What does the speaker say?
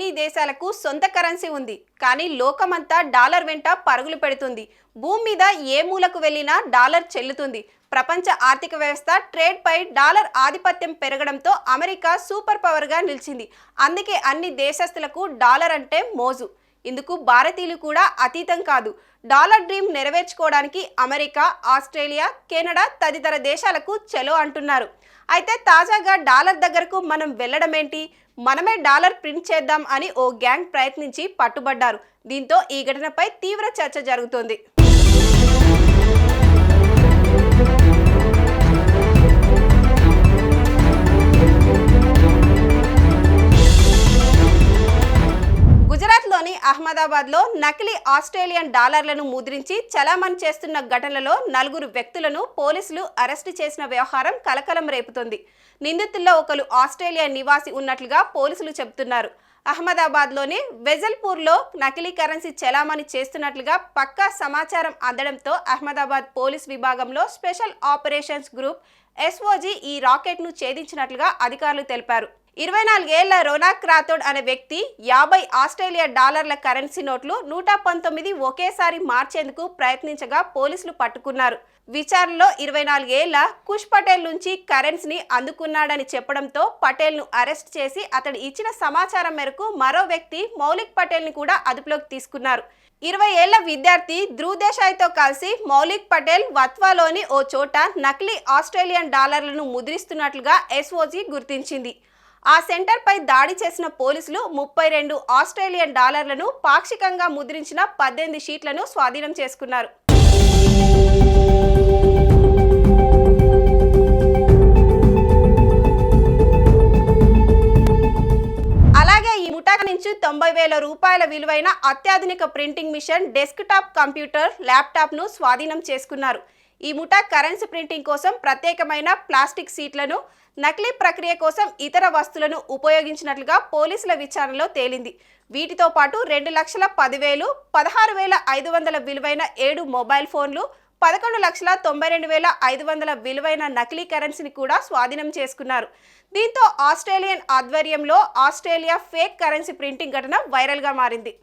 అన్ని దేశాలకు సొంత కరెన్సీ ఉంది. కానీ లోకమంతా డాలర్ వెంట పరుగులు పెడుతుంది. భూమి మీద ఏ మూలకు వెళ్ళినా డాలర్ చెల్లుతుంది. ప్రపంచ ఆర్థిక వ్యవస్థ ట్రేడ్ పై డాలర్ ఆధిపత్యం పెరగడంతో అమెరికా సూపర్ పవర్ గా నిలిచింది. అందుకే అన్ని దేశస్తులకు డాలర్ అంటే మోజు. ఇందుకు భారతీయులు కూడా అతీతం కాదు. డాలర్ డ్రీమ్ నెరవేర్చుకోవడానికి అమెరికా, ఆస్ట్రేలియా, కెనడా తదితర దేశాలకు చెలో అంటున్నారు. అయితే తాజాగా డాలర్ దగ్గరకు మనం వెళ్ళడం ఏంటి, మనమే డాలర్ ప్రింట్ చేద్దాం అని ఓ గ్యాంగ్ ప్రయత్నించి పట్టుబడ్డారు. దీంతో ఈ ఘటనపై తీవ్ర చర్చ జరుగుతోంది. గుజరాత్లోని అహ్మదాబాద్లో నకిలీ ఆస్ట్రేలియన్ డాలర్లను ముద్రించి చలామణి చేస్తున్న ఘటనలో 4 వ్యక్తులను పోలీసులు అరెస్టు చేసిన వ్యవహారం కలకలం రేపుతోంది. నిందితుల్లో ఒకరు ఆస్ట్రేలియా నివాసి ఉన్నట్లుగా పోలీసులు చెబుతున్నారు. అహ్మదాబాద్లోని వెజల్పూర్లో నకిలీ కరెన్సీ చలామణి చేస్తున్నట్లుగా పక్కా సమాచారం అందడంతో అహ్మదాబాద్ పోలీస్ విభాగంలో స్పెషల్ ఆపరేషన్స్ గ్రూప్ SOG ఈ రాకెట్ను ఛేదించినట్లుగా అధికారులు తెలిపారు. 24 ఏళ్ల రోనాక్ రాథోడ్ అనే వ్యక్తి 50 ఆస్ట్రేలియా డాలర్ల కరెన్సీ నోట్లు 119 ఒకేసారి మార్చేందుకు ప్రయత్నించగా పోలీసులు పట్టుకున్నారు. విచారణలో 24 ఏళ్ల కుష్ పటేల్ నుంచి కరెన్సీని అందుకున్నాడని చెప్పడంతో పటేల్ను అరెస్ట్ చేసి అతడు ఇచ్చిన సమాచారం మేరకు మరో వ్యక్తి మౌలిక్ పటేల్ని కూడా అదుపులోకి తీసుకున్నారు. 20 ఏళ్ల విద్యార్థి ధ్రువ్ దేశాయ్తో కలిసి మౌలిక్ పటేల్ వత్వాలోని ఓ చోట నకిలీ ఆస్ట్రేలియన్ డాలర్లను ముద్రిస్తున్నట్లుగా SOG గుర్తించింది. ఆ సెంటర్పై దాడి చేసిన పోలీసులు 32 ఆస్ట్రేలియన్ డాలర్లను పాక్షికంగా ముద్రించిన 18 షీట్లను స్వాధీనం చేసుకున్నారు. అలాగే ఈ ముఠా నుంచి 90,000 రూపాయల విలువైన అత్యాధునిక ప్రింటింగ్ మిషన్, డెస్క్టాప్ కంప్యూటర్, ల్యాప్టాప్ను స్వాధీనం చేసుకున్నారు. ఈ ముఠా కరెన్సీ ప్రింటింగ్ కోసం ప్రత్యేకమైన ప్లాస్టిక్ సీట్లను, నకిలీ ప్రక్రియ కోసం ఇతర వస్తువులను ఉపయోగించినట్లుగా పోలీసుల విచారణలో తేలింది. వీటితో పాటు 2,10,000, 16,500 విలువైన 7 మొబైల్ ఫోన్లు, 11,92,500 విలువైన నకిలీ కరెన్సీని కూడా స్వాధీనం చేసుకున్నారు. దీంతో ఆస్ట్రేలియన్ ఆధ్వర్యంలో ఆస్ట్రేలియా ఫేక్ కరెన్సీ ప్రింటింగ్ ఘటన వైరల్గా మారింది.